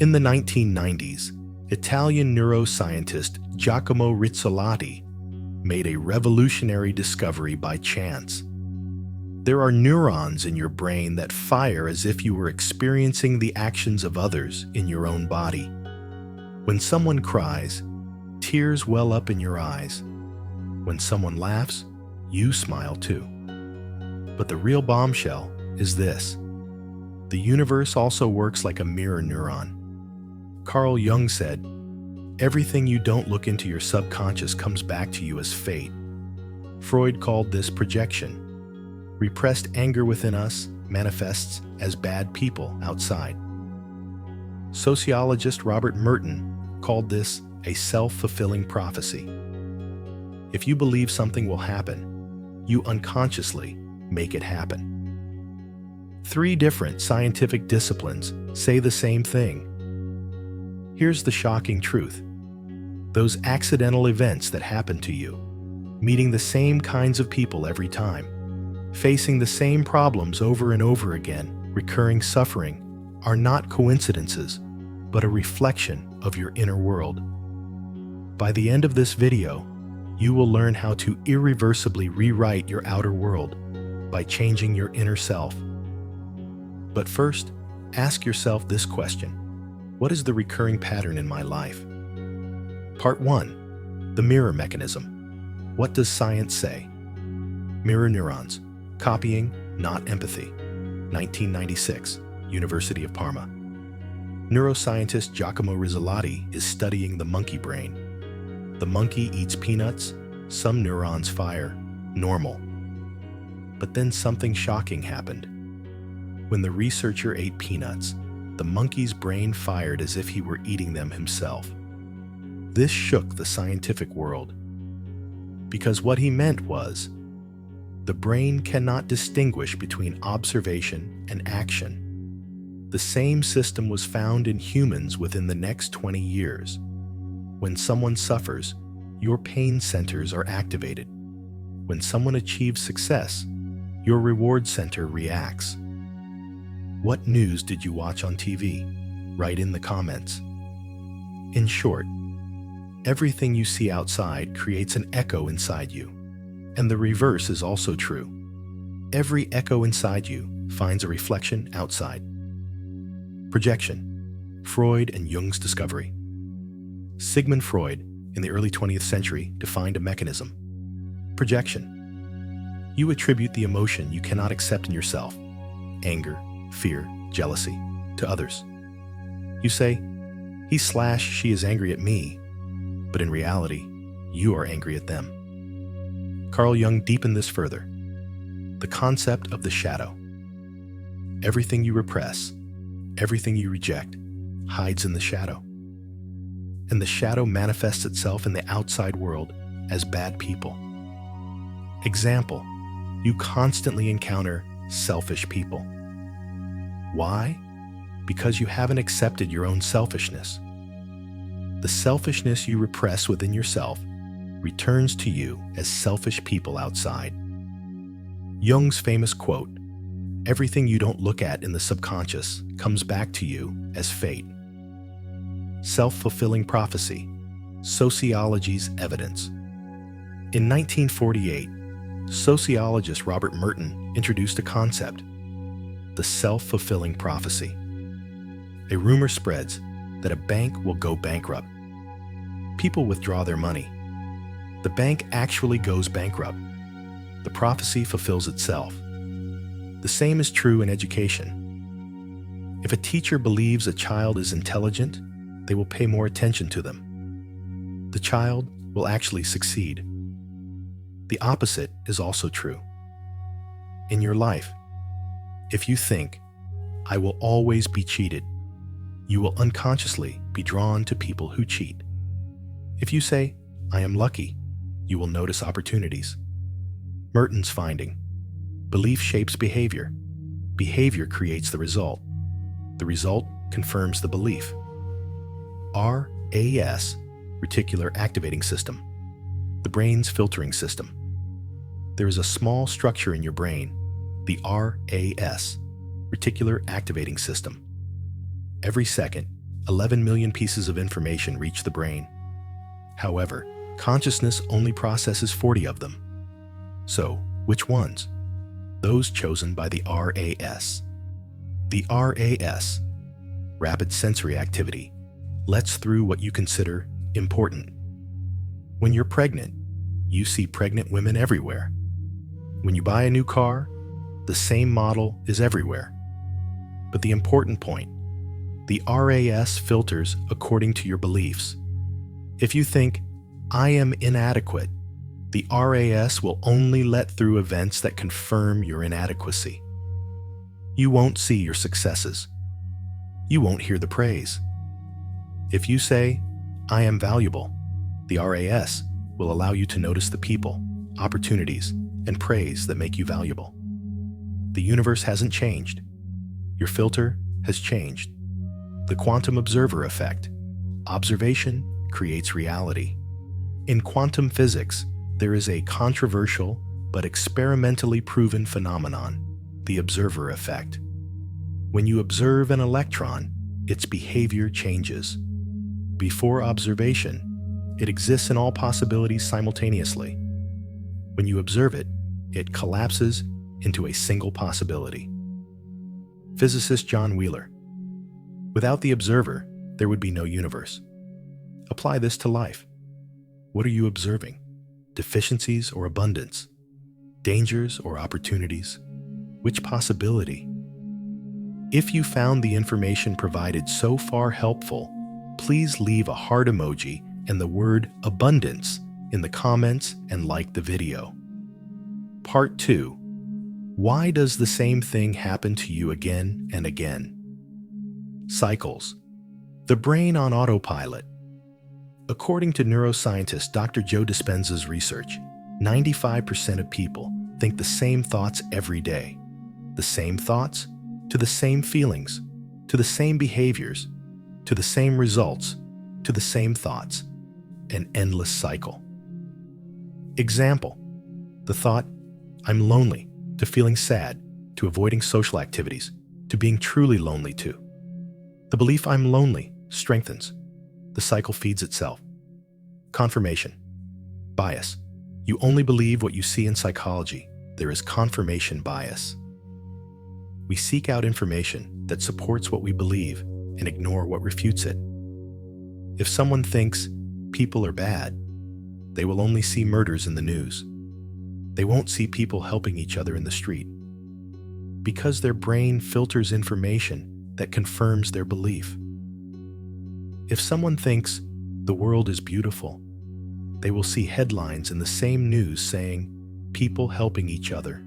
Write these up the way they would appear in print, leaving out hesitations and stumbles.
In the 1990s, Italian neuroscientist Giacomo Rizzolatti made a revolutionary discovery by chance. There are neurons in your brain that fire as if you were experiencing the actions of others in your own body. When someone cries, tears well up in your eyes. When someone laughs, you smile too. But the real bombshell is this: the universe also works like a mirror neuron. Carl Jung said, "Everything you don't look into your subconscious comes back to you as fate." Freud called this projection. Repressed anger within us manifests as bad people outside. Sociologist Robert Merton called this a self-fulfilling prophecy. If you believe something will happen, you unconsciously make it happen. 3 different scientific disciplines say the same thing. Here's the shocking truth. Those accidental events that happen to you, meeting the same kinds of people every time, facing the same problems over and over again, recurring suffering, are not coincidences, but a reflection of your inner world. By the end of this video, you will learn how to irreversibly rewrite your outer world by changing your inner self. But first, ask yourself this question: what is the recurring pattern in my life? Part 1. The mirror mechanism. What does science say? Mirror neurons. Copying, not empathy. 1996, University of Parma. Neuroscientist Giacomo Rizzolatti is studying the monkey brain. The monkey eats peanuts, some neurons fire, normal. But then something shocking happened. When the researcher ate peanuts, the monkey's brain fired as if he were eating them himself. This shook the scientific world, because what he meant was, the brain cannot distinguish between observation and action. The same system was found in humans within the next 20 years. When someone suffers, your pain centers are activated. When someone achieves success, your reward center reacts. What news did you watch on TV? Write in the comments. In short, everything you see outside creates an echo inside you. And the reverse is also true. Every echo inside you finds a reflection outside. Projection. Freud and Jung's discovery. Sigmund Freud, in the early 20th century, defined a mechanism. Projection. You attribute the emotion you cannot accept in yourself, anger, fear, jealousy, to others. You say, she is angry at me, but in reality, you are angry at them. Carl Jung deepened this further. The concept of the shadow. Everything you repress, everything you reject, hides in the shadow. And the shadow manifests itself in the outside world as bad people. Example, you constantly encounter selfish people. Why? Because you haven't accepted your own selfishness. The selfishness you repress within yourself returns to you as selfish people outside. Jung's famous quote, "Everything you don't look at in the subconscious comes back to you as fate." Self-fulfilling prophecy, sociology's evidence. In 1948, sociologist Robert Merton introduced a concept, the self-fulfilling prophecy. A rumor spreads that a bank will go bankrupt. People withdraw their money. The bank actually goes bankrupt. The prophecy fulfills itself. The same is true in education. If a teacher believes a child is intelligent, they will pay more attention to them. The child will actually succeed. The opposite is also true. In your life, if you think, "I will always be cheated," you will unconsciously be drawn to people who cheat. If you say, "I am lucky," you will notice opportunities. Merton's finding: belief shapes behavior. Behavior creates the result. The result confirms the belief. RAS, reticular activating system, the brain's filtering system. There is a small structure in your brain, the RAS, reticular activating system. Every second, 11 million pieces of information reach the brain. However, consciousness only processes 40 of them. So, which ones? Those chosen by the RAS. The RAS, rapid sensory activity, lets through what you consider important. When you're pregnant, you see pregnant women everywhere. When you buy a new car, the same model is everywhere. But the important point, the RAS filters according to your beliefs. If you think, I am inadequate, the RAS will only let through events that confirm your inadequacy. You won't see your successes. You won't hear the praise. If you say, I am valuable, the RAS will allow you to notice the people, opportunities, and praise that make you valuable. The universe hasn't changed. Your filter has changed. The quantum observer effect. Observation creates reality. In quantum physics, there is a controversial but experimentally proven phenomenon, the observer effect. When you observe an electron, its behavior changes. Before observation, it exists in all possibilities simultaneously. When you observe it, it collapses into a single possibility. Physicist John Wheeler. Without the observer, there would be no universe. Apply this to life. What are you observing? Deficiencies or abundance? Dangers or opportunities? Which possibility? If you found the information provided so far helpful, please leave a heart emoji and the word abundance in the comments and like the video. Part 2. Why does the same thing happen to you again and again? Cycles. The brain on autopilot. According to neuroscientist Dr. Joe Dispenza's research, 95% of people think the same thoughts every day. The same thoughts, to the same feelings, to the same behaviors, to the same results, to the same thoughts. An endless cycle. Example: the thought, I'm lonely, to feeling sad, to avoiding social activities, to being truly lonely too. The belief I'm lonely strengthens. The cycle feeds itself. Confirmation. Bias. You only believe what you see in psychology. There is confirmation bias. We seek out information that supports what we believe and ignore what refutes it. If someone thinks people are bad, they will only see murders in the news. They won't see people helping each other in the street. Because their brain filters information that confirms their belief. If someone thinks the world is beautiful, they will see headlines in the same news saying, people helping each other.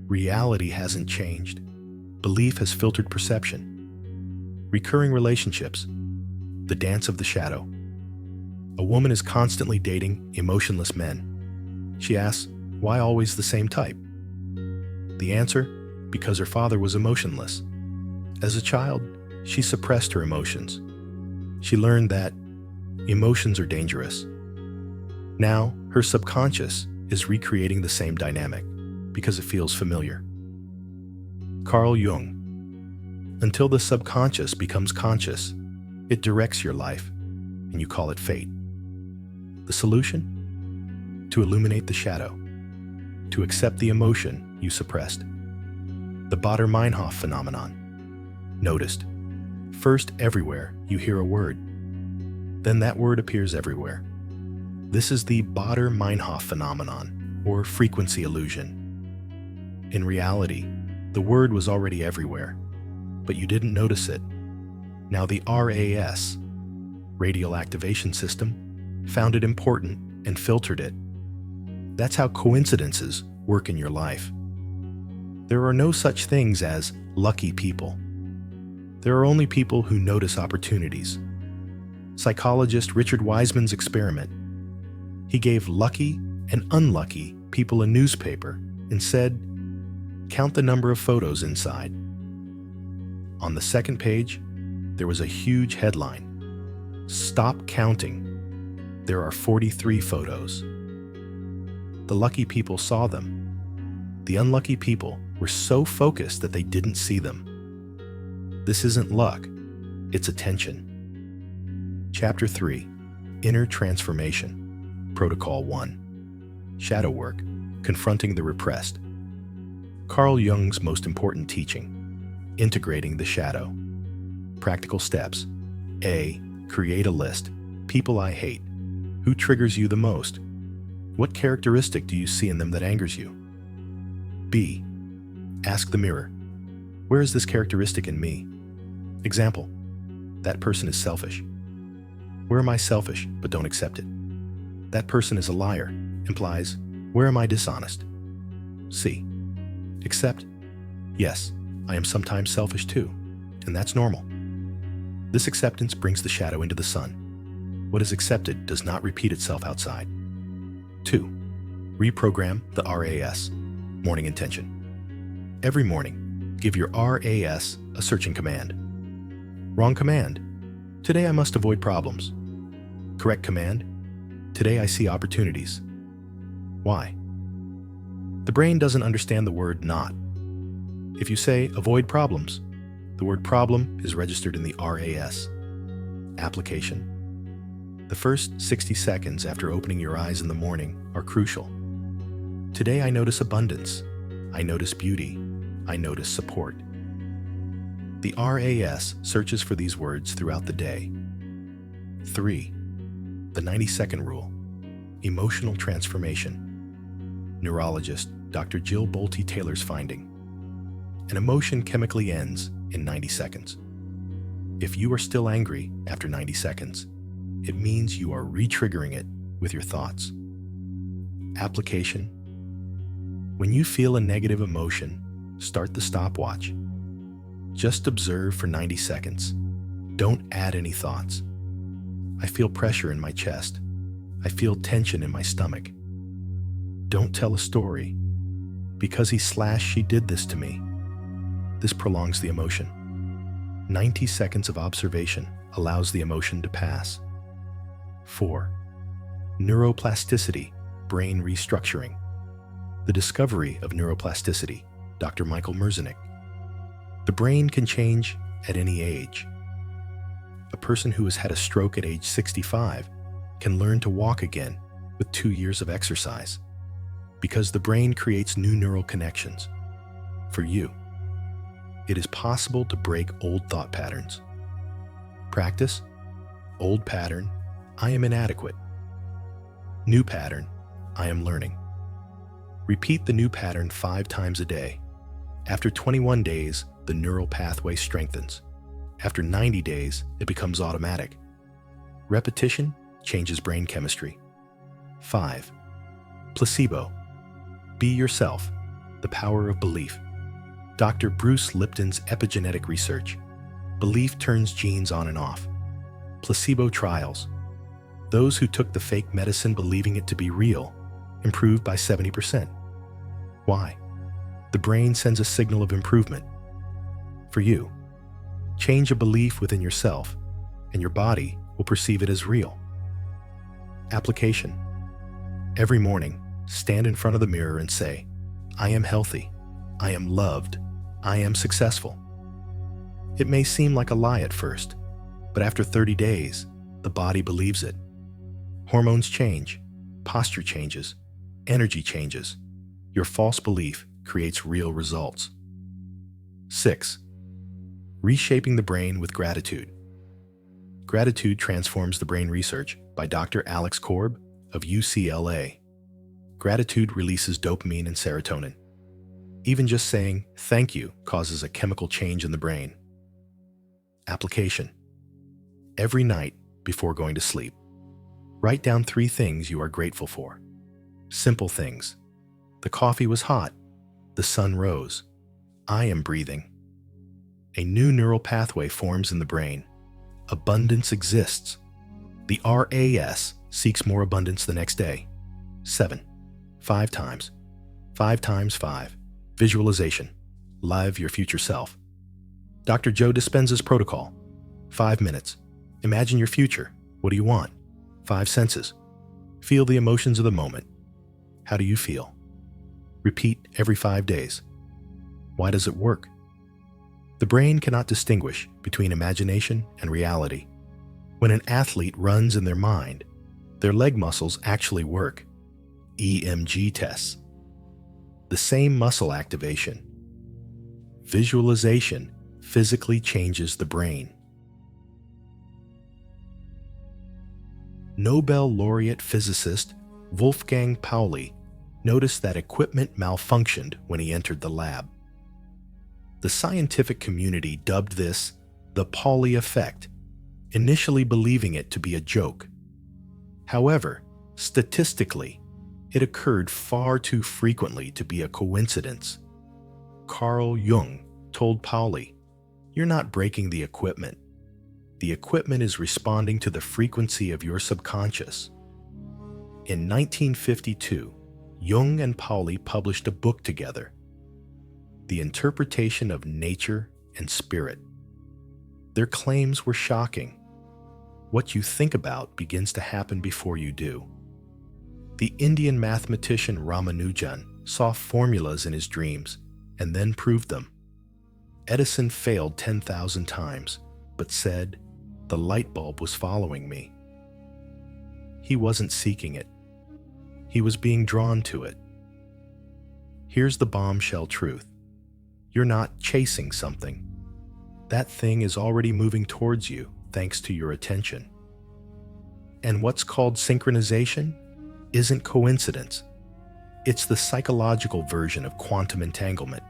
Reality hasn't changed. Belief has filtered perception. Recurring relationships. The dance of the shadow. A woman is constantly dating emotionless men. She asks, why always the same type? The answer, because her father was emotionless. As a child, she suppressed her emotions. She learned that emotions are dangerous. Now, her subconscious is recreating the same dynamic because it feels familiar. Carl Jung. Until the subconscious becomes conscious, it directs your life, and you call it fate. The solution? To illuminate the shadow, to accept the emotion you suppressed. The Baader-Meinhof phenomenon. Noticed. First, everywhere you hear a word. Then that word appears everywhere. This is the Baader-Meinhof phenomenon, or frequency illusion. In reality, the word was already everywhere, but you didn't notice it. Now the RAS, radial activation system, found it important and filtered it. That's how coincidences work in your life. There are no such things as lucky people. There are only people who notice opportunities. Psychologist Richard Wiseman's experiment. He gave lucky and unlucky people a newspaper and said, count the number of photos inside. On the second page, there was a huge headline. Stop counting. There are 43 photos. The lucky people saw them. The unlucky people were so focused that they didn't see them. This isn't luck. It's attention. Chapter 3. Inner Transformation. Protocol 1. Shadow Work. Confronting the Repressed. Carl Jung's most important teaching. Integrating the shadow. Practical steps. A. Create a list. People I hate. Who triggers you the most? What characteristic do you see in them that angers you? B. Ask the mirror. Where is this characteristic in me? Example. That person is selfish. Where am I selfish but don't accept it? That person is a liar implies, where am I dishonest? C. Accept. Yes, I am sometimes selfish too, and that's normal. This acceptance brings the shadow into the sun. What is accepted does not repeat itself outside. 2. Reprogram the RAS, morning intention. Every morning, give your RAS a searching command. Wrong command. Today I must avoid problems. Correct command. Today I see opportunities. Why? The brain doesn't understand the word not. If you say avoid problems, the word problem is registered in the RAS. Application. The first 60 seconds after opening your eyes in the morning are crucial. Today I notice abundance. I notice beauty. I notice support. The RAS searches for these words throughout the day. 3. The 90-second rule. Emotional transformation. Neurologist Dr. Jill Bolte Taylor's finding. An emotion chemically ends in 90 seconds. If you are still angry after 90 seconds, it means you are re-triggering it with your thoughts. Application. When you feel a negative emotion, start the stopwatch. Just observe for 90 seconds. Don't add any thoughts. I feel pressure in my chest. I feel tension in my stomach. Don't tell a story. Because she did this to me. This prolongs the emotion. 90 seconds of observation allows the emotion to pass. 4. Neuroplasticity, brain restructuring. The discovery of neuroplasticity, Dr. Michael Merzenich. The brain can change at any age. A person who has had a stroke at age 65 can learn to walk again with 2 years of exercise because the brain creates new neural connections. For you, it is possible to break old thought patterns. Practice. Old pattern, I am inadequate. New pattern, I am learning. Repeat the new pattern 5 times a day. After 21 days, the neural pathway strengthens. After 90 days, it becomes automatic. Repetition changes brain chemistry. 5. Placebo. Be yourself. The power of belief. Dr. Bruce Lipton's epigenetic research. Belief turns genes on and off. Placebo trials. Those who took the fake medicine believing it to be real improved by 70%. Why? The brain sends a signal of improvement. For you, change a belief within yourself, and your body will perceive it as real. Application. Every morning, stand in front of the mirror and say, I am healthy, I am loved, I am successful. It may seem like a lie at first, but after 30 days, the body believes it. Hormones change, posture changes, energy changes. Your false belief creates real results. 6. Reshaping the brain with gratitude. Gratitude transforms the brain research by Dr. Alex Korb of UCLA. Gratitude releases dopamine and serotonin. Even just saying thank you causes a chemical change in the brain. Application. Every night before going to sleep, write down 3 things you are grateful for. Simple things. The coffee was hot. The sun rose. I am breathing. A new neural pathway forms in the brain. Abundance exists. The RAS seeks more abundance the next day. 7. 5 times. 5 times 5. Visualization. Live your future self. Dr. Joe Dispenza's protocol. 5 minutes. Imagine your future. What do you want? 5 senses. Feel the emotions of the moment. How do you feel? Repeat every 5 days. Why does it work? The brain cannot distinguish between imagination and reality. When an athlete runs in their mind, their leg muscles actually work. EMG tests. The same muscle activation. Visualization physically changes the brain. Nobel laureate physicist Wolfgang Pauli noticed that equipment malfunctioned when he entered the lab. The scientific community dubbed this the Pauli effect, initially believing it to be a joke. However, statistically, it occurred far too frequently to be a coincidence. Carl Jung told Pauli, "You're not breaking the equipment. The equipment is responding to the frequency of your subconscious." In 1952, Jung and Pauli published a book together, The Interpretation of Nature and Spirit. Their claims were shocking. What you think about begins to happen before you do. The Indian mathematician Ramanujan saw formulas in his dreams and then proved them. Edison failed 10,000 times, but said, "The light bulb was following me." He wasn't seeking it. He was being drawn to it. Here's the bombshell truth. You're not chasing something. That thing is already moving towards you thanks to your attention. And what's called synchronization isn't coincidence. It's the psychological version of quantum entanglement.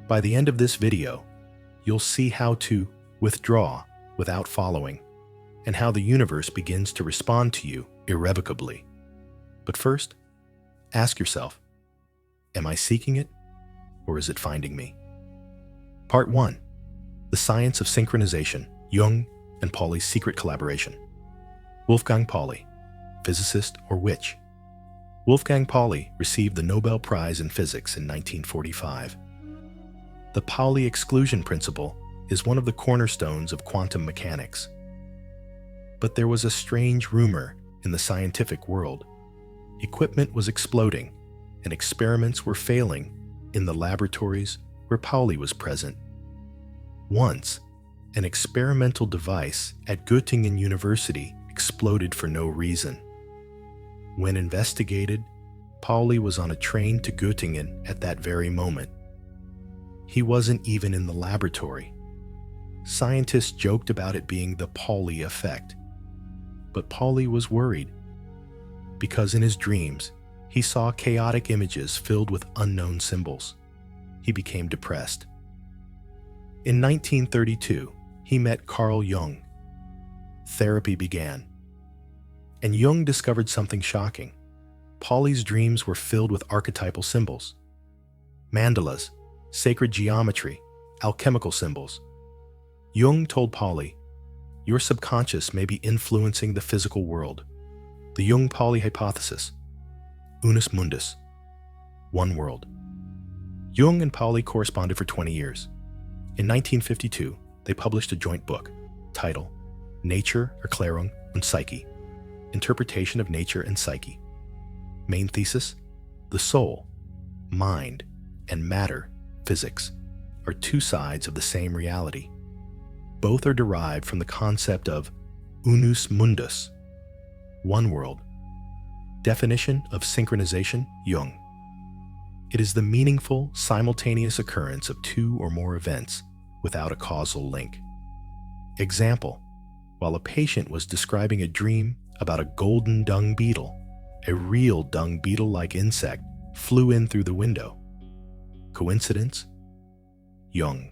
By the end of this video, you'll see how to withdraw without following, and how the universe begins to respond to you irrevocably. But first, ask yourself, am I seeking it, or is it finding me? Part 1. The Science of Synchronization, Jung and Pauli's Secret Collaboration. Wolfgang Pauli, physicist or witch? Wolfgang Pauli received the Nobel Prize in Physics in 1945. The Pauli exclusion principle is one of the cornerstones of quantum mechanics. But there was a strange rumor in the scientific world. Equipment was exploding, and experiments were failing in the laboratories where Pauli was present. Once, an experimental device at Göttingen University exploded for no reason. When investigated, Pauli was on a train to Göttingen at that very moment. He wasn't even in the laboratory. Scientists joked about it being the Pauli effect. But Pauli was worried, because in his dreams, he saw chaotic images filled with unknown symbols. He became depressed. In 1932, he met Carl Jung. Therapy began. And Jung discovered something shocking. Pauli's dreams were filled with archetypal symbols. Mandalas, sacred geometry, alchemical symbols. Jung told Pauli, "Your subconscious may be influencing the physical world." The Jung-Pauli hypothesis. Unus mundus. One world. Jung and Pauli corresponded for 20 years. In 1952, they published a joint book, titled Nature, Erklärung und Psyche, Interpretation of Nature and Psyche. Main thesis: the soul, mind, and matter, physics, are two sides of the same reality. Both are derived from the concept of unus mundus, one world. Definition of synchronization, Jung. It is the meaningful, simultaneous occurrence of two or more events without a causal link. Example: while a patient was describing a dream about a golden dung beetle, a real dung beetle-like insect flew in through the window. Coincidence? Jung.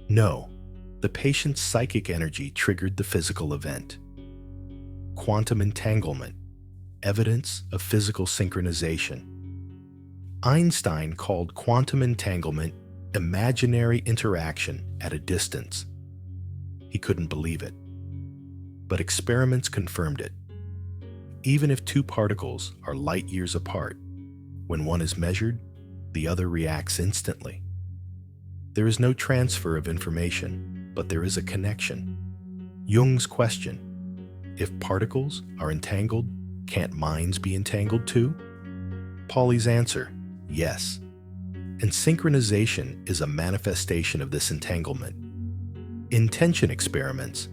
No, the patient's psychic energy triggered the physical event. Quantum entanglement, evidence of physical synchronization. Einstein called quantum entanglement imaginary interaction at a distance. He couldn't believe it. But experiments confirmed it. Even if two particles are light years apart, when one is measured, the other reacts instantly. There is no transfer of information, but there is a connection. Jung's question: if particles are entangled, can't minds be entangled too? Pauli's answer: yes. and synchronization is a manifestation of this entanglement. Intention experiments.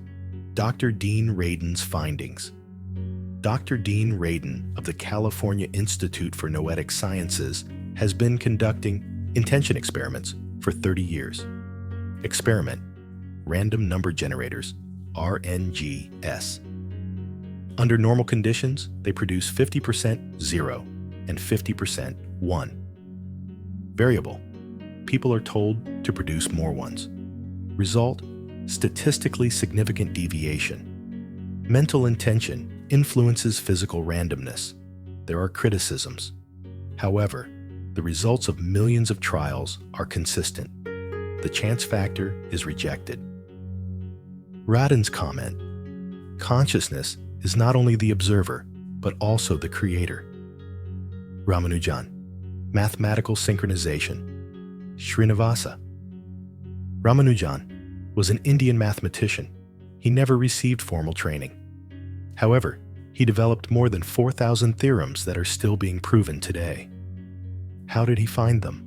Dr. Dean Radin's findings. Dr. Dean Radin of the California Institute for Noetic Sciences has been conducting intention experiments for 30 years. Experiment: random number generators, RNGs. Under normal conditions, they produce 50% 0 and 50% 1. Variable: people are told to produce more ones. Result: statistically significant deviation. Mental intention influences physical randomness. There are criticisms. However, the results of millions of trials are consistent. The chance factor is rejected. Radin's comment: consciousness is not only the observer, but also the creator. Ramanujan: mathematical synchronization. Srinivasa. Ramanujan was an Indian mathematician. He never received formal training. However, he developed more than 4,000 theorems that are still being proven today. How did he find them?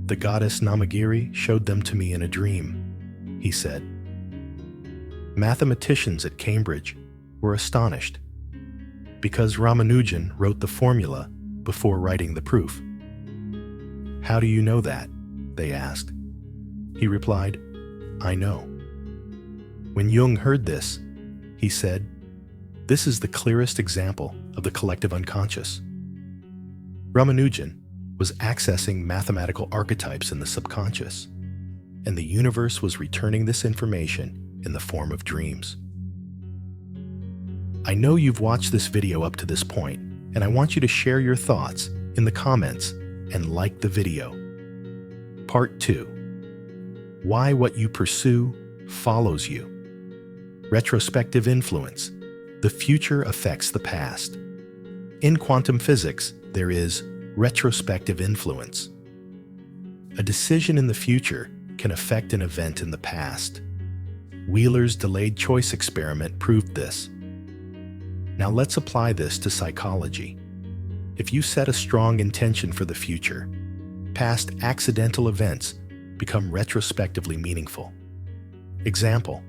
The goddess Namagiri showed them to me in a dream, he said. Mathematicians at Cambridge were astonished because Ramanujan wrote the formula before writing the proof. How do you know that? They asked. He replied, I know. When Jung heard this, he said, this is the clearest example of the collective unconscious. Ramanujan was accessing mathematical archetypes in the subconscious, and the universe was returning this information in the form of dreams. I know you've watched this video up to this point, and I want you to share your thoughts in the comments and like the video. Part 2. Why what you pursue follows you. Retrospective influence. The future affects the past. In quantum physics, there is retrospective influence. A decision in the future can affect an event in the past. Wheeler's delayed choice experiment proved this. Now let's apply this to psychology. If you set a strong intention for the future, past accidental events become retrospectively meaningful. Example: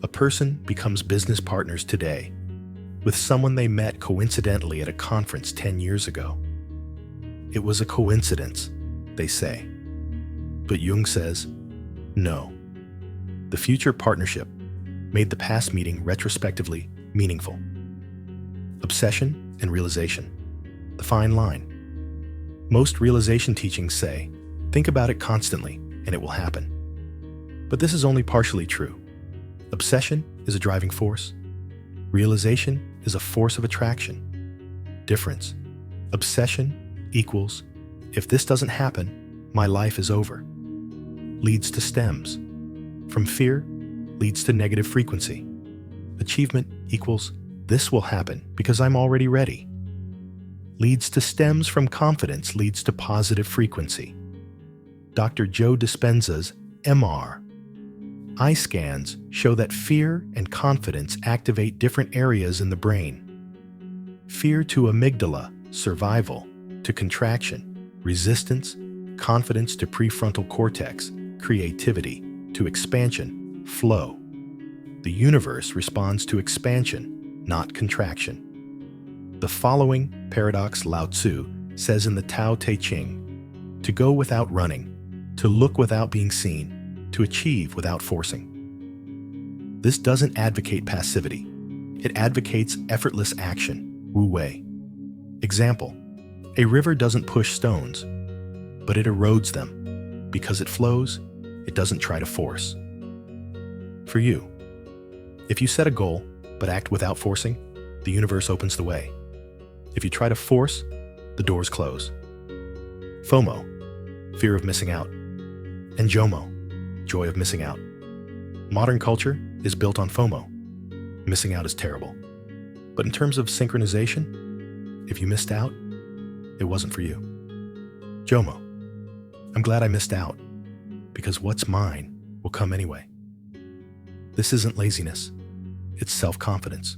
a person becomes business partners today with someone they met coincidentally at a conference 10 years ago. It was a coincidence, they say. But Jung says, no. The future partnership made the past meeting retrospectively meaningful. Obsession and realization. The fine line. Most realization teachings say, think about it constantly and it will happen. But this is only partially true. Obsession is a driving force. Realization is a force of attraction. Difference: obsession equals, if this doesn't happen, my life is over. Leads to stems. From fear leads to negative frequency. Achievement equals, this will happen because I'm already ready. Leads to stems from confidence leads to positive frequency. Dr. Joe Dispenza's MR. Eye scans show that fear and confidence activate different areas in the brain. Fear to amygdala, survival, to contraction, resistance, confidence to prefrontal cortex, creativity, to expansion, flow. The universe responds to expansion, not contraction. The following paradox Lao Tzu says in the Tao Te Ching: to go without running, to look without being seen, to achieve without forcing. This doesn't advocate passivity. It advocates effortless action, Wu Wei. Example: a river doesn't push stones, but it erodes them. Because it flows, it doesn't try to force. For you, if you set a goal, but act without forcing, the universe opens the way. If you try to force, the doors close. FOMO, fear of missing out, and JOMO, joy of missing out. Modern culture is built on FOMO. Missing out is terrible. But in terms of synchronization, if you missed out, it wasn't for you. JOMO, I'm glad I missed out, because what's mine will come anyway. This isn't laziness, it's self-confidence.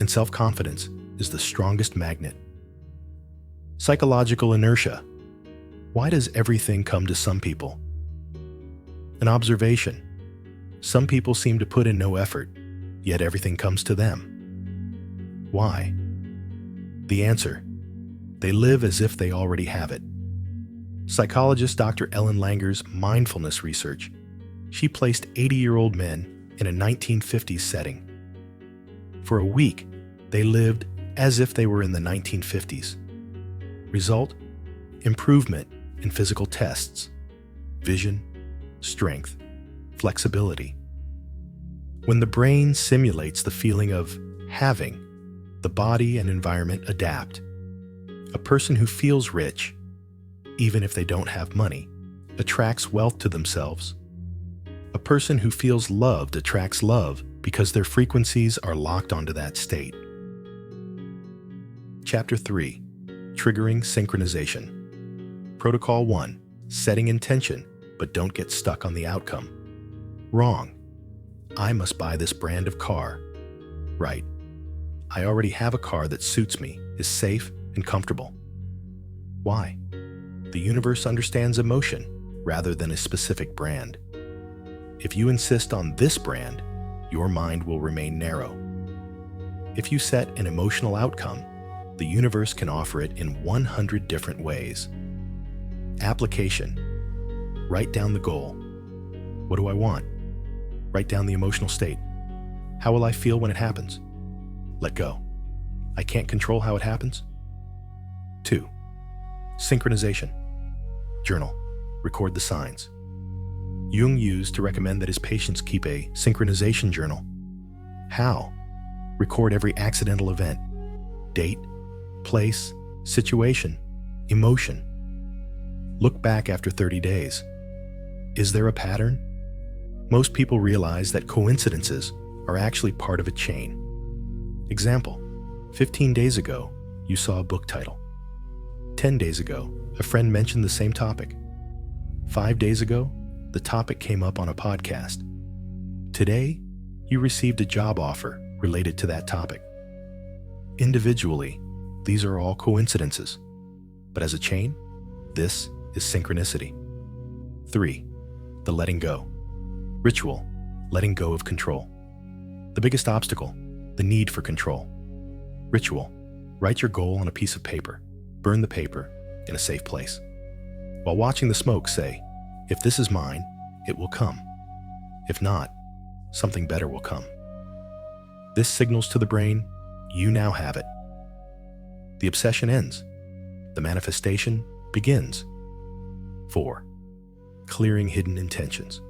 And self-confidence is the strongest magnet. Psychological inertia. Why does everything come to some people? An observation. Some people seem to put in no effort, yet everything comes to them. Why? The answer. They live as if they already have it. Psychologist Dr. Ellen Langer's mindfulness research. She placed 80-year-old men in a 1950s setting. For a week, they lived as if they were in the 1950s. Result? Improvement in physical tests, vision, strength, flexibility. When the brain simulates the feeling of having, the body and environment adapt. A person who feels rich, even if they don't have money, attracts wealth to themselves. A person who feels loved attracts love because their frequencies are locked onto that state. Chapter 3. Triggering Synchronization. Protocol 1. Setting intention, but don't get stuck on the outcome. Wrong. I must buy this brand of car. Right. I already have a car that suits me, is safe and comfortable. Why? The universe understands emotion rather than a specific brand. If you insist on this brand, your mind will remain narrow. If you set an emotional outcome, the universe can offer it in 100 different ways. Application. Write down the goal. What do I want? Write down the emotional state. How will I feel when it happens? Let go. I can't control how it happens. 2. Synchronization. Journal. Record the signs. Jung used to recommend that his patients keep a synchronization journal. How? Record every accidental event. Date, place, situation, emotion. Look back after 30 days. Is there a pattern? Most people realize that coincidences are actually part of a chain. Example, 15 days ago, you saw a book title. 10 days ago, a friend mentioned the same topic. 5 days ago, the topic came up on a podcast. Today, you received a job offer related to that topic. Individually, these are all coincidences, but as a chain, this is synchronicity. 3. The letting go. Ritual, letting go of control. The biggest obstacle, the need for control. Ritual, write your goal on a piece of paper. Burn the paper in a safe place. While watching the smoke, say, if this is mine, it will come. If not, something better will come. This signals to the brain, you now have it. The obsession ends. The manifestation begins. 4. Clearing hidden intentions.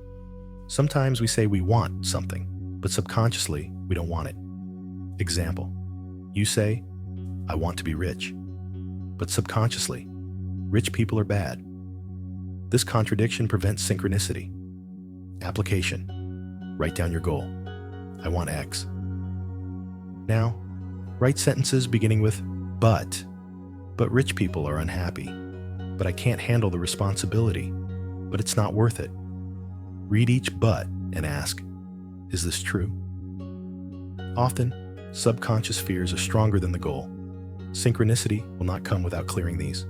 Sometimes we say we want something, but subconsciously we don't want it. Example, you say, I want to be rich, but subconsciously, rich people are bad. This contradiction prevents synchronicity. Application. Write down your goal. I want X. Now, write sentences beginning with but rich people are unhappy. But I can't handle the responsibility. But it's not worth it. Read each but and ask, is this true? Often, subconscious fears are stronger than the goal. Synchronicity will not come without clearing these.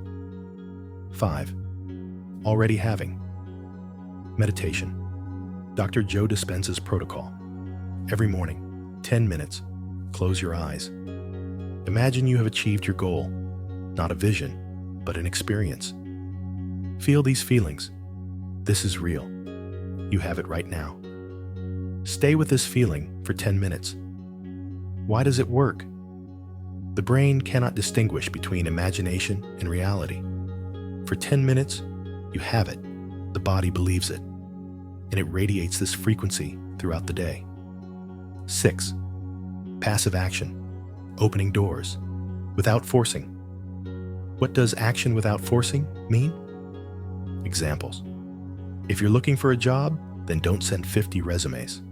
5. Already having. Meditation. Dr. Joe Dispenza's protocol. Every morning, 10 minutes, close your eyes. Imagine you have achieved your goal, not a vision, but an experience. Feel these feelings. This is real. You have it right now. Stay with this feeling for 10 minutes. Why does it work? The brain cannot distinguish between imagination and reality. For 10 minutes, you have it. The body believes it. And it radiates this frequency throughout the day. 6. Passive action. Opening doors. Without forcing. What does action without forcing mean? Examples. If you're looking for a job, then don't send 50 resumes.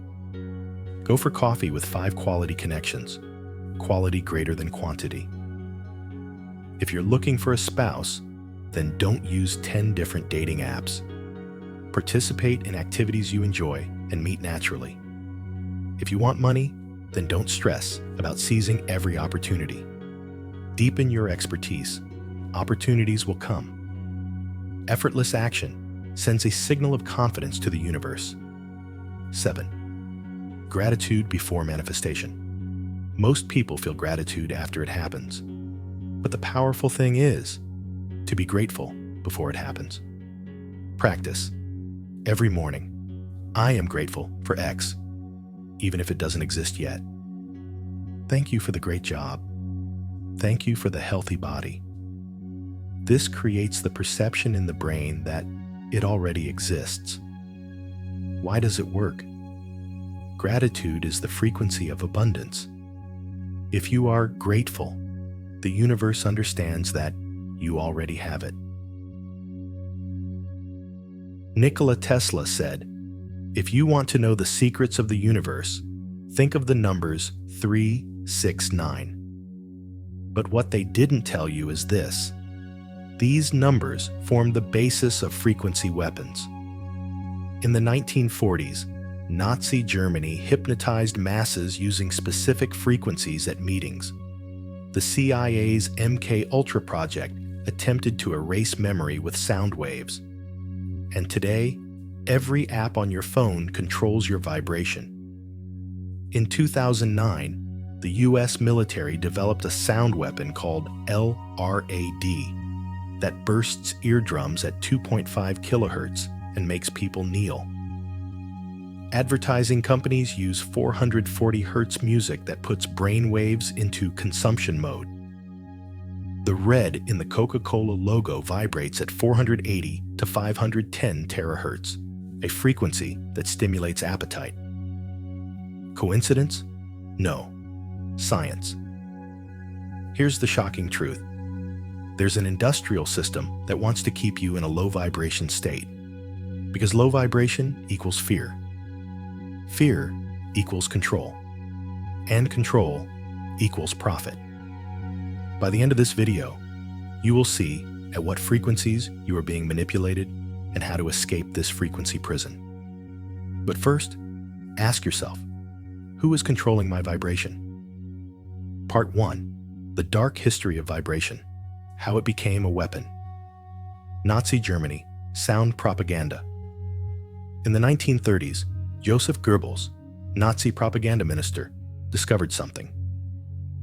Go for coffee with 5 quality connections. Quality greater than quantity. If you're looking for a spouse, then don't use 10 different dating apps. Participate in activities you enjoy and meet naturally. If you want money, then don't stress about seizing every opportunity. Deepen your expertise. Opportunities will come. Effortless action sends a signal of confidence to the universe. 7. Gratitude before manifestation. Most people feel gratitude after it happens. But the powerful thing is to be grateful before it happens. Practice. Every morning, I am grateful for X, even if it doesn't exist yet. Thank you for the great job. Thank you for the healthy body. This creates the perception in the brain that it already exists. Why does it work? Gratitude is the frequency of abundance. If you are grateful, the universe understands that you already have it. Nikola Tesla said, "If you want to know the secrets of the universe, think of the numbers 3, 6, 9. But what they didn't tell you is this: these numbers form the basis of frequency weapons. In the 1940s, Nazi Germany hypnotized masses using specific frequencies at meetings. The CIA's MK Ultra project attempted to erase memory with sound waves. And today, every app on your phone controls your vibration. In 2009, the US military developed a sound weapon called LRAD that bursts eardrums at 2.5 kilohertz and makes people kneel. Advertising companies use 440 hertz music that puts brain waves into consumption mode. The red in the Coca-Cola logo vibrates at 480 to 510 terahertz, a frequency that stimulates appetite. Coincidence? No. Science. Here's the shocking truth. There's an industrial system that wants to keep you in a low vibration state, because low vibration equals fear. Fear equals control, and control equals profit. By the end of this video, you will see at what frequencies you are being manipulated and how to escape this frequency prison. But first, ask yourself, who is controlling my vibration? Part 1. The dark history of vibration, how it became a weapon. Nazi Germany, sound propaganda. In the 1930s, Joseph Goebbels, Nazi propaganda minister, discovered something.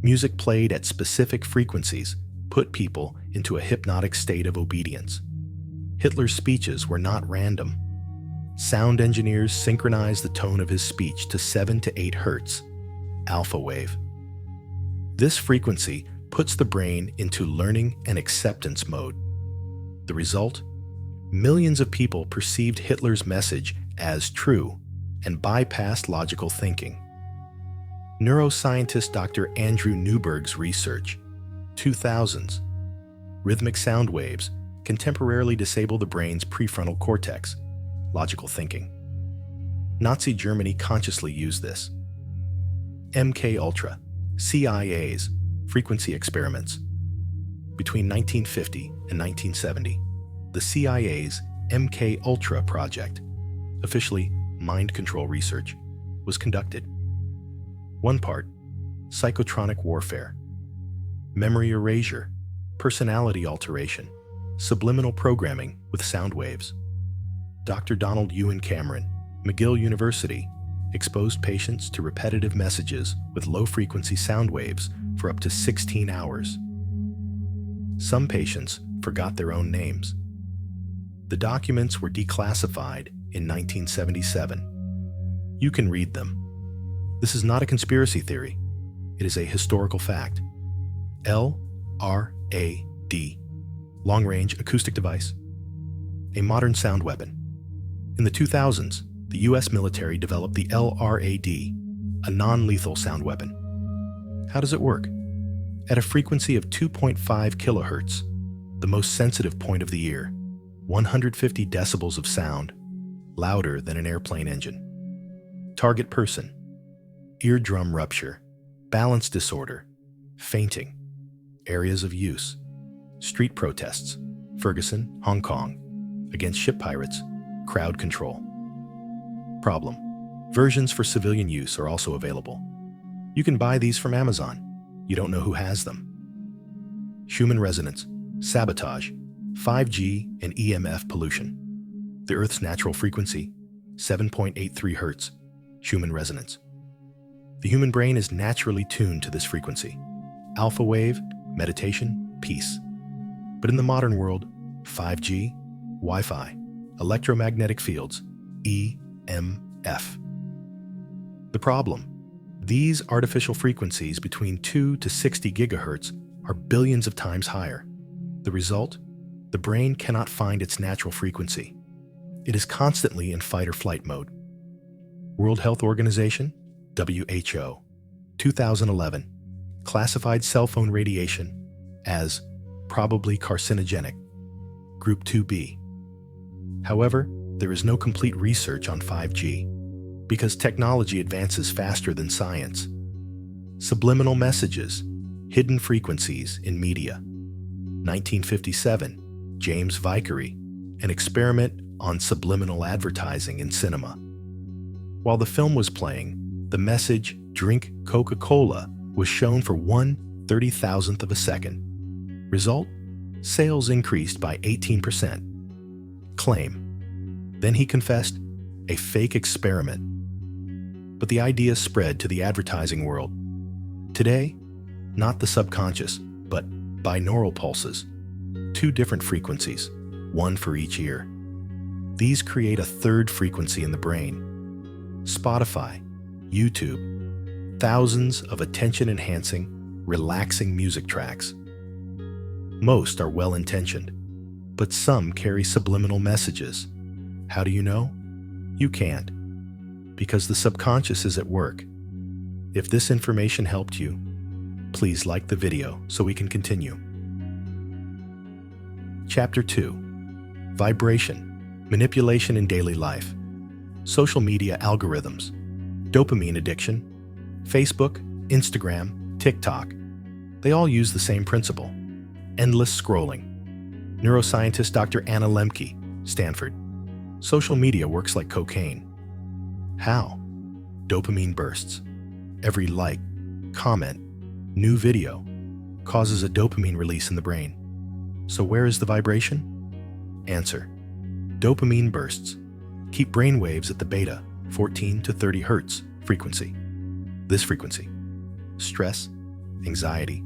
Music played at specific frequencies put people into a hypnotic state of obedience. Hitler's speeches were not random. Sound engineers synchronized the tone of his speech to 7 to 8 hertz, alpha wave. This frequency puts the brain into learning and acceptance mode. The result? Millions of people perceived Hitler's message as true and bypassed logical thinking. Neuroscientist Dr. Andrew Newberg's research, 2000s, rhythmic sound waves can temporarily disable the brain's prefrontal cortex, logical thinking. Nazi Germany consciously used this. MK Ultra, CIA's frequency experiments. Between 1950 and 1970, the CIA's MK Ultra project, officially mind control research, was conducted. One part, psychotronic warfare, memory erasure, personality alteration, subliminal programming with sound waves. Dr. Donald Ewan Cameron, McGill University, exposed patients to repetitive messages with low-frequency sound waves for up to 16 hours. Some patients forgot their own names. The documents were declassified in 1977. You can read them. This is not a conspiracy theory. It is a historical fact. LRAD, long-range acoustic device, a modern sound weapon. In the 2000s, the US military developed the LRAD, a non-lethal sound weapon. How does it work? At a frequency of 2.5 kilohertz, the most sensitive point of the ear, 150 decibels of sound, louder than an airplane engine. Target person: eardrum rupture, balance disorder, fainting. Areas of use: street protests, Ferguson, Hong Kong, against ship pirates, crowd control. Problem: versions for civilian use are also available. You can buy these from Amazon. You don't know who has them. Human resonance, sabotage, 5G and EMF pollution. The Earth's natural frequency, 7.83 Hz, Schumann resonance. The human brain is naturally tuned to this frequency. Alpha wave, meditation, peace. But in the modern world, 5G, Wi-Fi, electromagnetic fields, EMF. The problem: these artificial frequencies between 2 to 60 gigahertz are billions of times higher. The result? The brain cannot find its natural frequency. It is constantly in fight or flight mode. World Health Organization, WHO, 2011, classified cell phone radiation as probably carcinogenic, Group 2B. However, there is no complete research on 5G because technology advances faster than science. Subliminal messages, hidden frequencies in media. 1957, James Vickery, an experiment on subliminal advertising in cinema. While the film was playing, the message, "Drink Coca-Cola," was shown for 1/30,000th of a second. Result? Sales increased by 18%. Claim. Then he confessed, a fake experiment. But the idea spread to the advertising world. Today, not the subconscious, but binaural pulses. 2 different frequencies, 1 for each ear. These create a third frequency in the brain. Spotify, YouTube, thousands of attention-enhancing, relaxing music tracks. Most are well-intentioned, but some carry subliminal messages. How do you know? You can't, because the subconscious is at work. If this information helped you, please like the video so we can continue. Chapter 2. Vibration, manipulation in daily life, social media algorithms, dopamine addiction, Facebook, Instagram, TikTok. They all use the same principle: endless scrolling. Neuroscientist Dr. Anna Lemke, Stanford. Social media works like cocaine. How? Dopamine bursts. Every like, comment, new video causes a dopamine release in the brain. So where is the vibration? Answer: dopamine bursts keep brain waves at the beta, 14 to 30 Hz frequency. This frequency: stress, anxiety,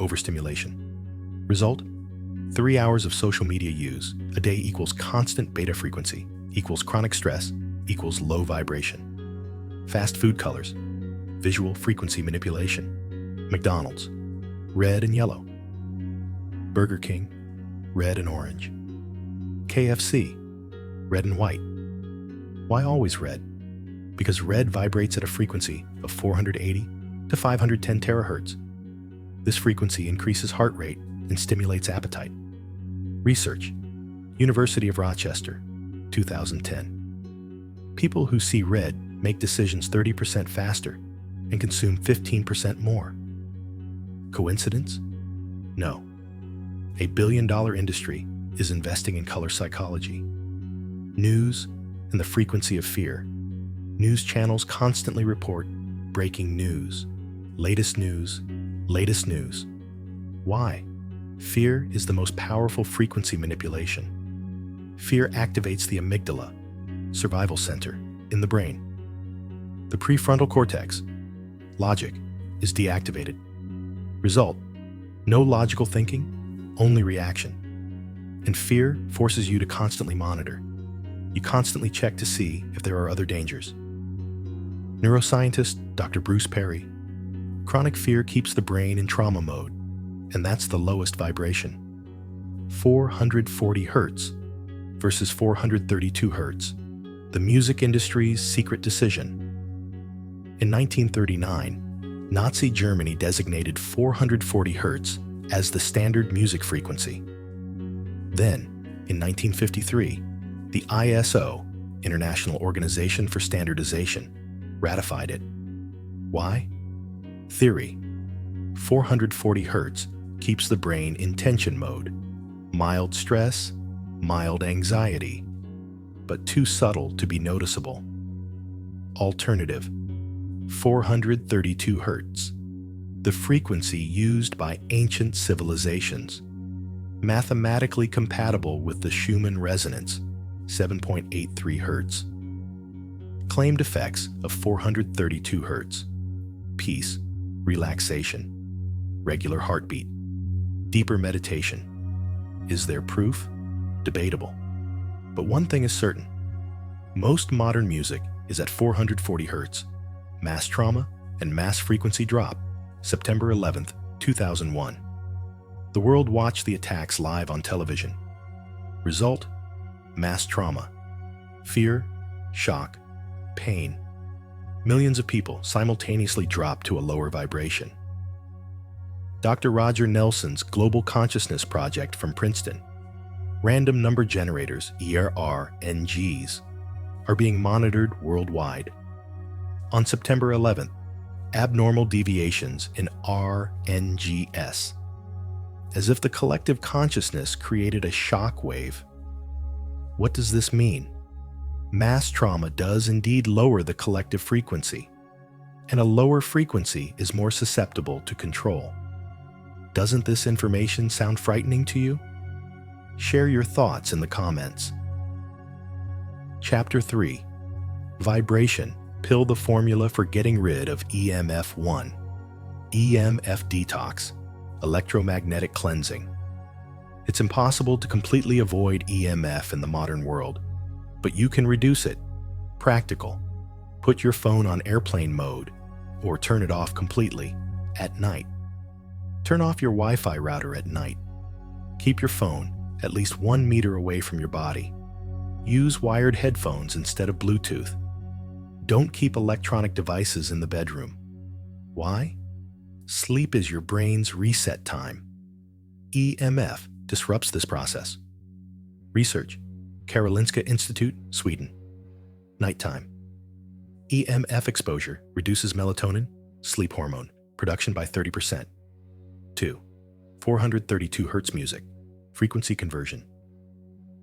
overstimulation. Result: 3 hours of social media use a day equals constant beta frequency, equals chronic stress, equals low vibration. Fast food colors, visual frequency manipulation. McDonald's, red and yellow. Burger King, red and orange. KFC, red and white. Why always red? Because red vibrates at a frequency of 480 to 510 terahertz. This frequency increases heart rate and stimulates appetite. Research, University of Rochester, 2010. People who see red make decisions 30% faster and consume 15% more. Coincidence? No. A billion-dollar industry is investing in color psychology. News and the frequency of fear. News channels constantly report breaking news, latest news, latest news. Why? Fear is the most powerful frequency manipulation. Fear activates the amygdala, survival center, in the brain. The prefrontal cortex, logic, is deactivated. Result: no logical thinking, only reaction. And fear forces you to constantly monitor. You constantly check to see if there are other dangers. Neuroscientist Dr. Bruce Perry. Chronic fear keeps the brain in trauma mode, and that's the lowest vibration. 440 Hz versus 432 Hz. The music industry's secret decision. In 1939, Nazi Germany designated 440 Hz as the standard music frequency. Then, in 1953, the ISO, International Organization for Standardization, ratified it. Why? Theory: 440 Hz keeps the brain in tension mode, mild stress, mild anxiety, but too subtle to be noticeable. Alternative: 432 Hz, the frequency used by ancient civilizations. mathematically compatible with the Schumann resonance, 7.83 Hz. Claimed effects of 432 Hz. Peace, relaxation, regular heartbeat, deeper meditation. Is there proof? Debatable. But one thing is certain. Most modern music is at 440 Hz. Mass trauma and mass frequency drop, September 11, 2001. The world watched the attacks live on television. Result: mass trauma, fear, shock, pain. Millions of people simultaneously dropped to a lower vibration. Dr. Roger Nelson's Global Consciousness Project from Princeton, random number generators, ERNGs, are being monitored worldwide. On September 11th, abnormal deviations in RNGs, as if the collective consciousness created a shock wave. What does this mean? Mass trauma does indeed lower the collective frequency, and a lower frequency is more susceptible to control. Doesn't this information sound frightening to you? Share your thoughts in the comments. Chapter 3. Vibration. Pill the formula for getting rid of EMF1. EMF detox. Electromagnetic cleansing. It's impossible to completely avoid EMF in the modern world, but you can reduce it. Practical. Put your phone on airplane mode or turn it off completely at night. Turn off your Wi-Fi router at night. Keep your phone at least 1 meter away from your body. Use wired headphones instead of Bluetooth. Don't keep electronic devices in the bedroom. Why? Sleep is your brain's reset time. EMF disrupts this process. Research. Karolinska Institute, Sweden. Nighttime. EMF exposure reduces melatonin, sleep hormone, production by 30%. 2. 432 Hz music. Frequency conversion.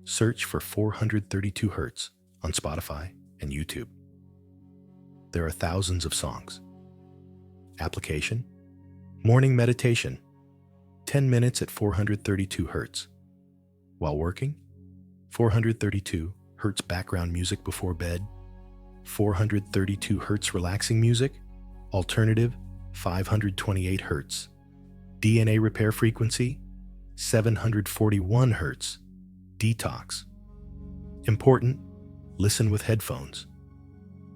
Search for 432 Hz on Spotify and YouTube. There are thousands of songs. Application. Morning meditation. 10 minutes at 432 Hz. While working, 432 Hz background music before bed. 432 Hz relaxing music. Alternative, 528 Hz. DNA repair frequency, 741 Hz. Detox. Important, listen with headphones,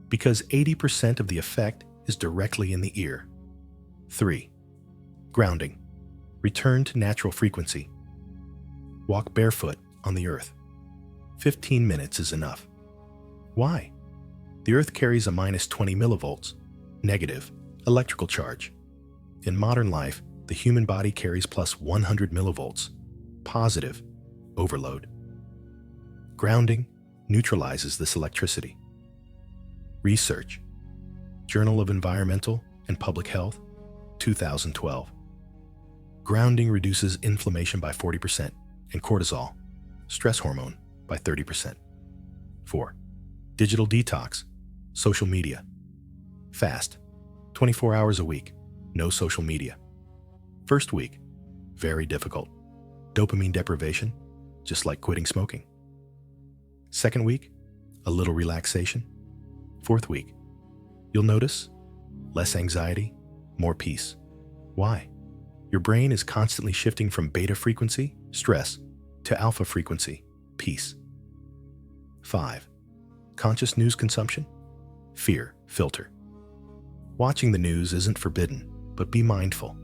because 80% of the effect is directly in the ear. 3. Grounding. Return to natural frequency. Walk barefoot on the earth. 15 minutes is enough. Why? The earth carries a minus 20 millivolts, negative, electrical charge. In modern life, the human body carries plus 100 millivolts, positive, overload. Grounding neutralizes this electricity. Research. Journal of Environmental and Public Health, 2012. Grounding reduces inflammation by 40% and cortisol, stress hormone, by 30%. 4. Digital detox. Social media. Fast. 24 hours a week. No social media. First week. Very difficult. Dopamine deprivation, just like quitting smoking. Second week. A little relaxation. Fourth week. You'll notice less anxiety, more peace. Why? Your brain is constantly shifting from beta frequency, stress, to alpha frequency, peace. 5. Conscious news consumption. Fear filter. Watching the news isn't forbidden, but be mindful.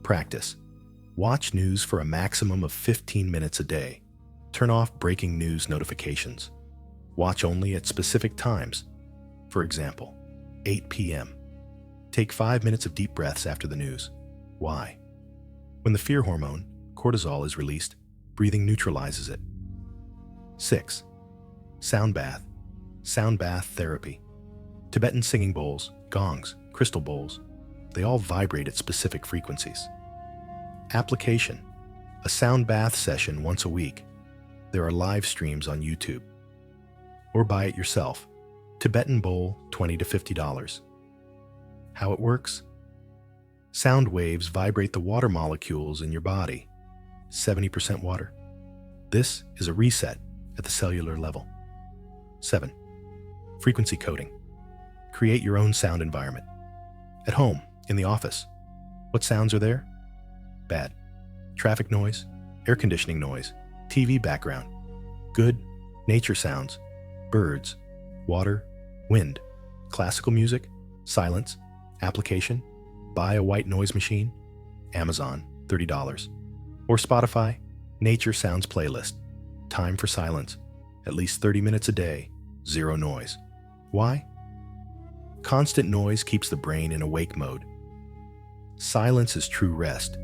Practice. Watch news for a maximum of 15 minutes a day. Turn off breaking news notifications. Watch only at specific times. For example, 8 p.m. Take 5 minutes of deep breaths after the news. Why? When the fear hormone, cortisol, is released, breathing neutralizes it. 6. Sound bath. Sound bath therapy. Tibetan singing bowls, gongs, crystal bowls, they all vibrate at specific frequencies. Application. A sound bath session once a week. There are live streams on YouTube. Or buy it yourself. Tibetan bowl, $20 to $50. How it works? Sound waves vibrate the water molecules in your body. 70% water. This is a reset at the cellular level. 7. Frequency coding. Create your own sound environment. At home, in the office. What sounds are there? Bad. Traffic noise, air conditioning noise, TV background. Good. Nature sounds, birds, water, wind, classical music, silence, application, buy a white noise machine, Amazon, $30. Or Spotify, nature sounds playlist, time for silence, at least 30 minutes a day, zero noise. Why? Constant noise keeps the brain in awake mode. Silence is true rest.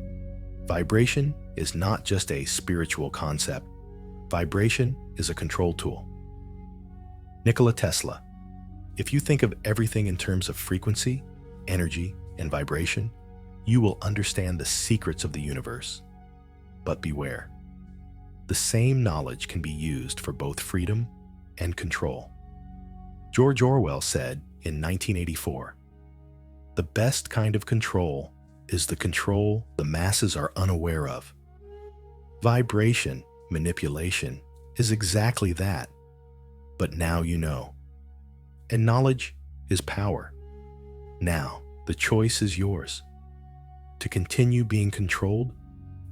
Vibration is not just a spiritual concept. Vibration is a control tool. Nikola Tesla. If you think of everything in terms of frequency, energy, and vibration, you will understand the secrets of the universe. But beware. The same knowledge can be used for both freedom and control. George Orwell said in 1984, "The best kind of control is the control the masses are unaware of." Vibration manipulation is exactly that. But now you know. And knowledge is power. Now, the choice is yours. To continue being controlled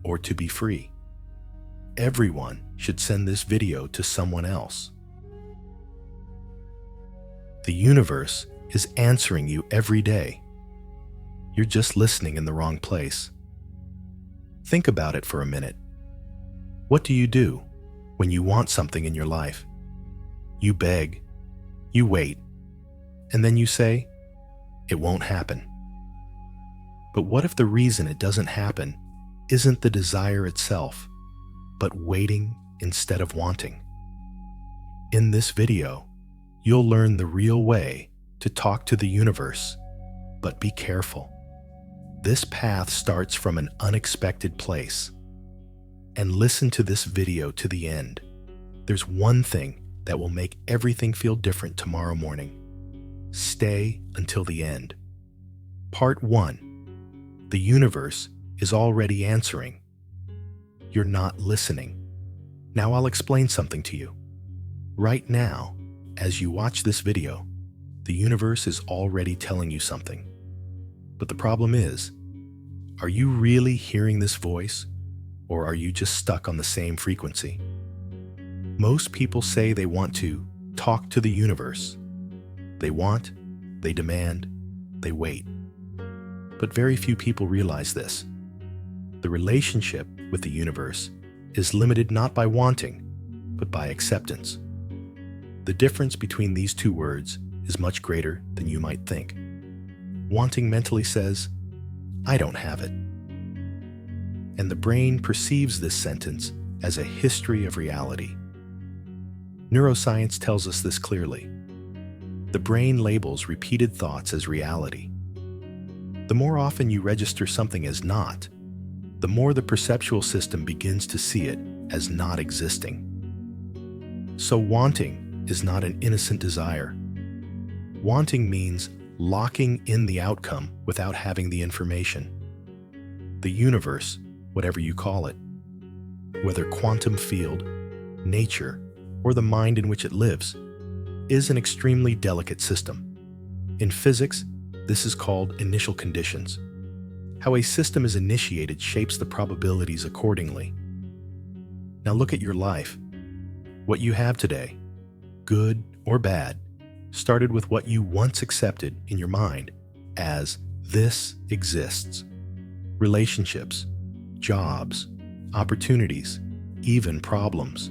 or to be free. Everyone should send this video to someone else. The universe is answering you every day. You're just listening in the wrong place. Think about it for a minute. What do you do when you want something in your life? You beg, you wait, and then you say, "It won't happen." But what if the reason it doesn't happen isn't the desire itself, but waiting instead of wanting? In this video, you'll learn the real way to talk to the universe, but be careful. This path starts from an unexpected place. And listen to this video to the end. There's one thing that will make everything feel different tomorrow morning. Stay until the end. Part 1. The universe is already answering. You're not listening. Now I'll explain something to you. Right now, as you watch this video, the universe is already telling you something. But the problem is, are you really hearing this voice? Or are you just stuck on the same frequency? Most people say they want to talk to the universe. They want, they demand, they wait. But very few people realize this. The relationship with the universe is limited not by wanting, but by acceptance. The difference between these two words is much greater than you might think. Wanting mentally says, "I don't have it." And the brain perceives this sentence as a history of reality. Neuroscience tells us this clearly. The brain labels repeated thoughts as reality. The more often you register something as not, the more the perceptual system begins to see it as not existing. So wanting is not an innocent desire. Wanting means locking in the outcome without having the information. The universe, whatever you call it, whether quantum field, nature, or the mind in which it lives, is an extremely delicate system. In physics, this is called initial conditions. How a system is initiated shapes the probabilities accordingly. Now look at your life. What you have today, good or bad, started with what you once accepted in your mind as "this exists." Relationships, jobs, opportunities, even problems.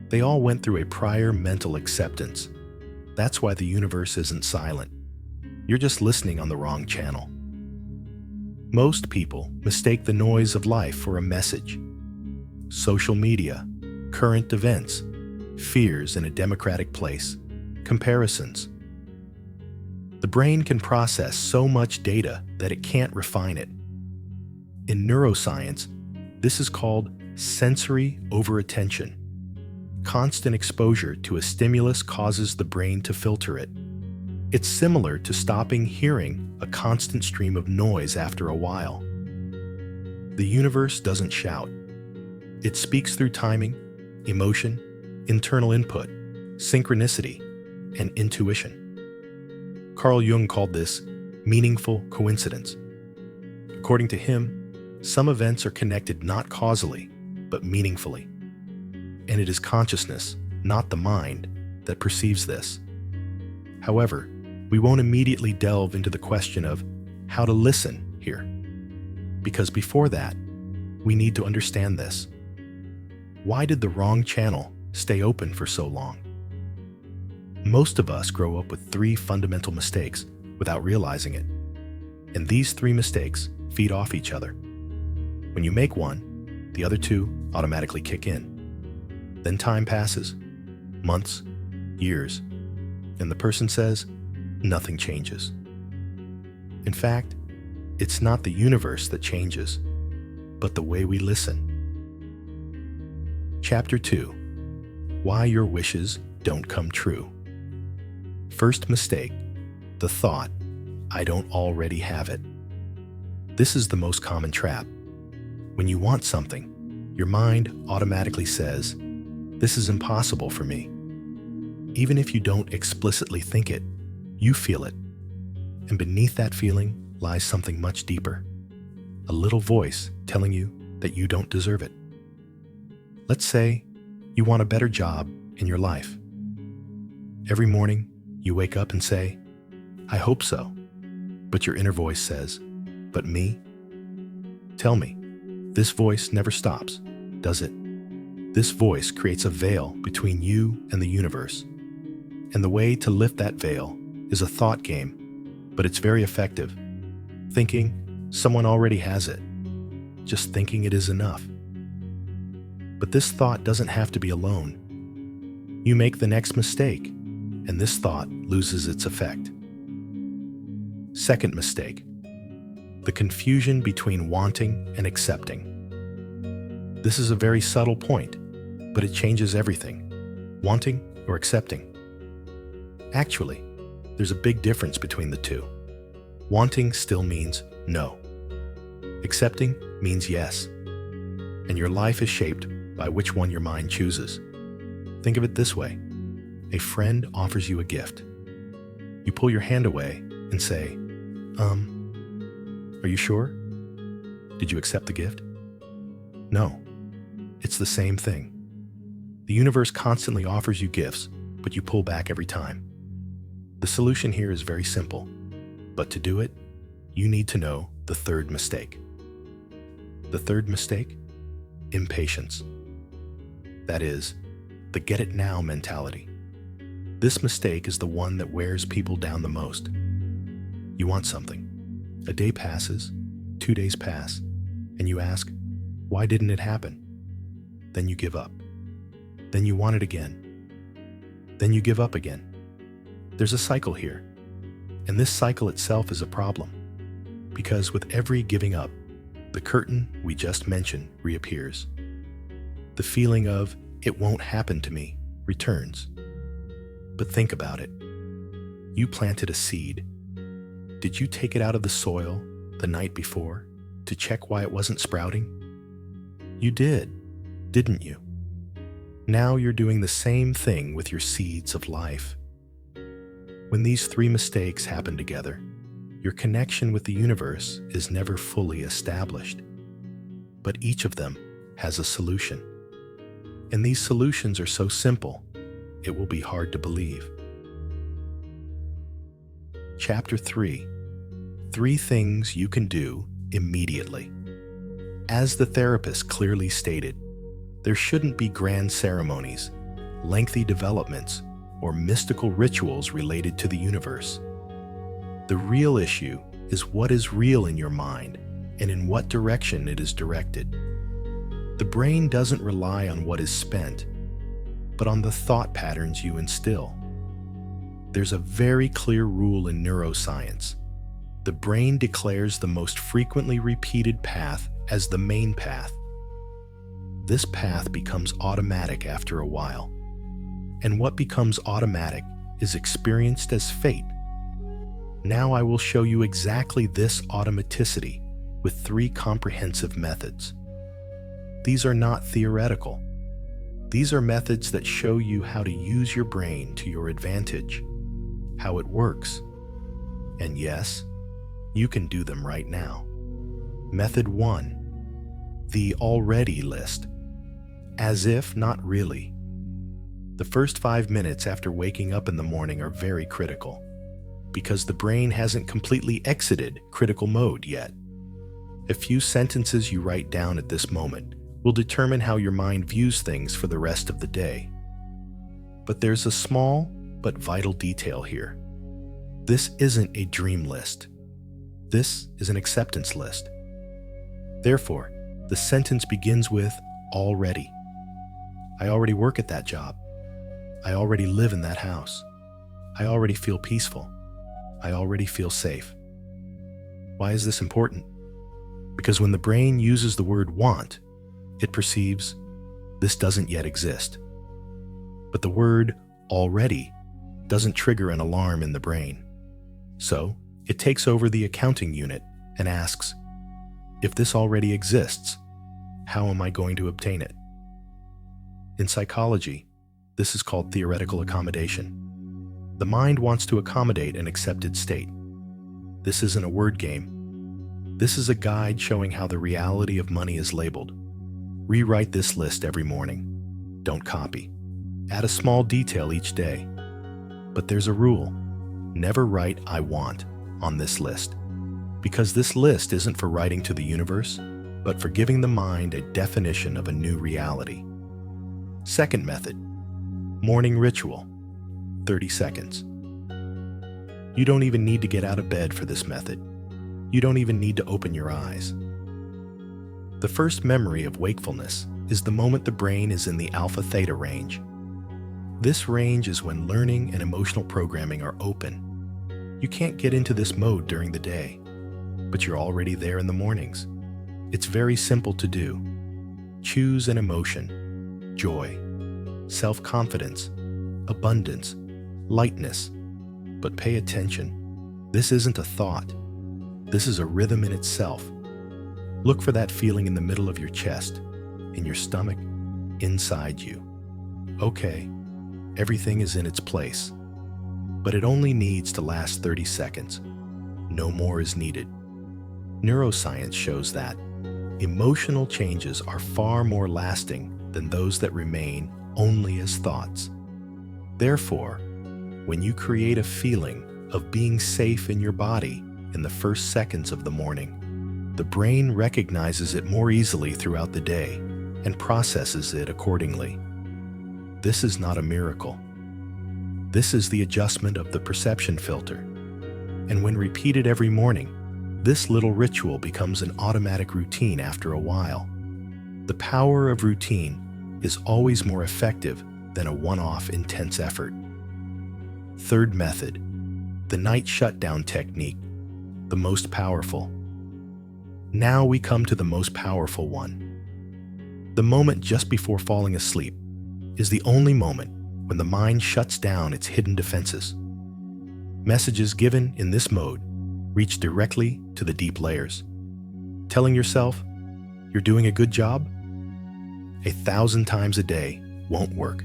They all went through a prior mental acceptance. That's why the universe isn't silent. You're just listening on the wrong channel. Most people mistake the noise of life for a message. Social media, current events, fears in a democratic place, comparisons. The brain can process so much data that it can't refine it. In neuroscience, this is called sensory overattention. Constant exposure to a stimulus causes the brain to filter it. It's similar to stopping hearing a constant stream of noise after a while. The universe doesn't shout. It speaks through timing, emotion, internal input, synchronicity, and intuition. Carl Jung called this meaningful coincidence. According to him, some events are connected not causally, but meaningfully. And it is consciousness, not the mind, that perceives this. However, we won't immediately delve into the question of how to listen here, because before that, we need to understand this. Why did the wrong channel stay open for so long? Most of us grow up with 3 fundamental mistakes without realizing it, and these 3 mistakes feed off each other. When you make one, the other 2 automatically kick in. Then time passes, months, years, and the person says, nothing changes. In fact, it's not the universe that changes, but the way we listen. Chapter 2: Why Your Wishes Don't Come True. First mistake, the thought, I don't already have it. This is the most common trap. When you want something, your mind automatically says, this is impossible for me. Even if you don't explicitly think it, you feel it. And beneath that feeling lies something much deeper. A little voice telling you that you don't deserve it. Let's say you want a better job in your life. Every morning, you wake up and say, I hope so. But your inner voice says, but me? Tell me, this voice never stops, does it? This voice creates a veil between you and the universe. And the way to lift that veil is a thought game, but it's very effective. Thinking someone already has it. Just thinking it is enough. But this thought doesn't have to be alone. You make the next mistake, and this thought loses its effect. Second mistake, the confusion between wanting and accepting. This is a very subtle point, but it changes everything. Wanting or accepting. Actually, there's a big difference between the two. Wanting still means no. Accepting means yes. And your life is shaped by which one your mind chooses. Think of it this way. A friend offers you a gift. You pull your hand away and say, are you sure? Did you accept the gift? No. It's the same thing. The universe constantly offers you gifts, but you pull back every time. The solution here is very simple, but to do it, you need to know the third mistake. The third mistake? Impatience. That is, the get it now mentality. This mistake is the one that wears people down the most. You want something. A day passes, 2 days pass, and you ask, why didn't it happen? Then you give up. Then you want it again. Then you give up again. There's a cycle here, and this cycle itself is a problem, because with every giving up, the curtain we just mentioned reappears. The feeling of, it won't happen to me, returns. But think about it. You planted a seed. Did you take it out of the soil the night before to check why it wasn't sprouting? You did, didn't you? Now you're doing the same thing with your seeds of life. When these 3 mistakes happen together, your connection with the universe is never fully established. But each of them has a solution. And these solutions are so simple, it will be hard to believe. Chapter 3: 3 things you can do immediately. As the therapist clearly stated, there shouldn't be grand ceremonies, lengthy developments, or mystical rituals related to the universe. The real issue is what is real in your mind and in what direction it is directed. The brain doesn't rely on what is spent, but on the thought patterns you instill. There's a very clear rule in neuroscience. The brain declares the most frequently repeated path as the main path. This path becomes automatic after a while. And what becomes automatic is experienced as fate. Now I will show you exactly this automaticity with 3 comprehensive methods. These are not theoretical. These are methods that show you how to use your brain to your advantage, how it works. And yes, you can do them right now. Method 1. The already list. As if, not really. The first 5 minutes after waking up in the morning are very critical, because the brain hasn't completely exited critical mode yet. A few sentences you write down at this moment will determine how your mind views things for the rest of the day. But there's a small but vital detail here. This isn't a dream list. This is an acceptance list. Therefore, the sentence begins with already. I already work at that job. I already live in that house. I already feel peaceful. I already feel safe. Why is this important? Because when the brain uses the word want, it perceives this doesn't yet exist. But the word already doesn't trigger an alarm in the brain. So it takes over the accounting unit and asks, if this already exists, how am I going to obtain it? In psychology, this is called theoretical accommodation. The mind wants to accommodate an accepted state. This isn't a word game. This is a guide showing how the reality of money is labeled. Rewrite this list every morning. Don't copy. Add a small detail each day. But there's a rule. Never write "I want" on this list, because this list isn't for writing to the universe, but for giving the mind a definition of a new reality. Second method, morning ritual, 30 seconds. You don't even need to get out of bed for this method. You don't even need to open your eyes. The first memory of wakefulness is the moment the brain is in the alpha-theta range. This range is when learning and emotional programming are open. You can't get into this mode during the day, but you're already there in the mornings. It's very simple to do. Choose an emotion: joy, self-confidence, abundance, lightness. But pay attention. This isn't a thought. This is a rhythm in itself. Look for that feeling in the middle of your chest, in your stomach, inside you. Okay, everything is in its place. But it only needs to last 30 seconds. No more is needed. Neuroscience shows that emotional changes are far more lasting than those that remain only as thoughts. Therefore, when you create a feeling of being safe in your body in the first seconds of the morning, the brain recognizes it more easily throughout the day and processes it accordingly. This is not a miracle. This is the adjustment of the perception filter. And when repeated every morning, this little ritual becomes an automatic routine after a while. The power of routine is always more effective than a one-off intense effort. Third method, the night shutdown technique, the most powerful. Now we come to the most powerful one. The moment just before falling asleep is the only moment when the mind shuts down its hidden defenses. Messages given in this mode reach directly to the deep layers. Telling yourself you're doing a good job 1,000 times a day won't work.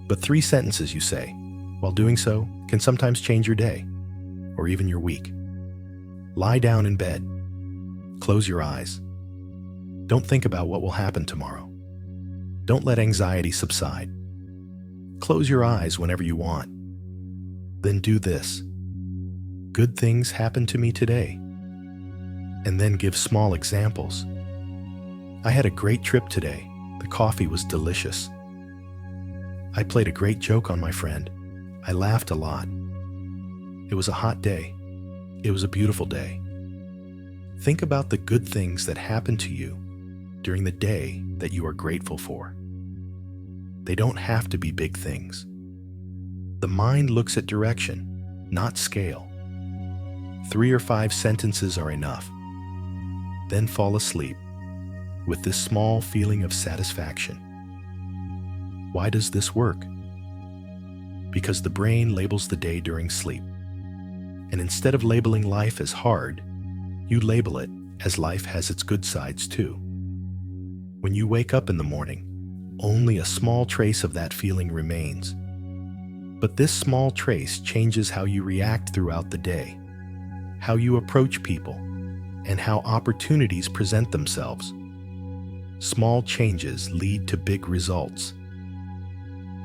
But 3 sentences you say while doing so can sometimes change your day or even your week. Lie down in bed. Close your eyes. Don't think about what will happen tomorrow. Don't let anxiety subside. Close your eyes whenever you want. Then do this. Good things happened to me today. And then give small examples. I had a great trip today. The coffee was delicious. I played a great joke on my friend. I laughed a lot. It was a hot day. It was a beautiful day. Think about the good things that happened to you during the day that you are grateful for. They don't have to be big things. The mind looks at direction, not scale. 3 or 5 sentences are enough. Then fall asleep with this small feeling of satisfaction. Why does this work? Because the brain labels the day during sleep. And instead of labeling life as hard, you label it as life has its good sides too. When you wake up in the morning, only a small trace of that feeling remains. But this small trace changes how you react throughout the day, how you approach people, and how opportunities present themselves. Small changes lead to big results.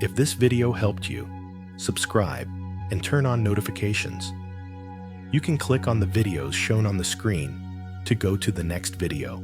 If this video helped you, subscribe and turn on notifications. You can click on the videos shown on the screen to go to the next video.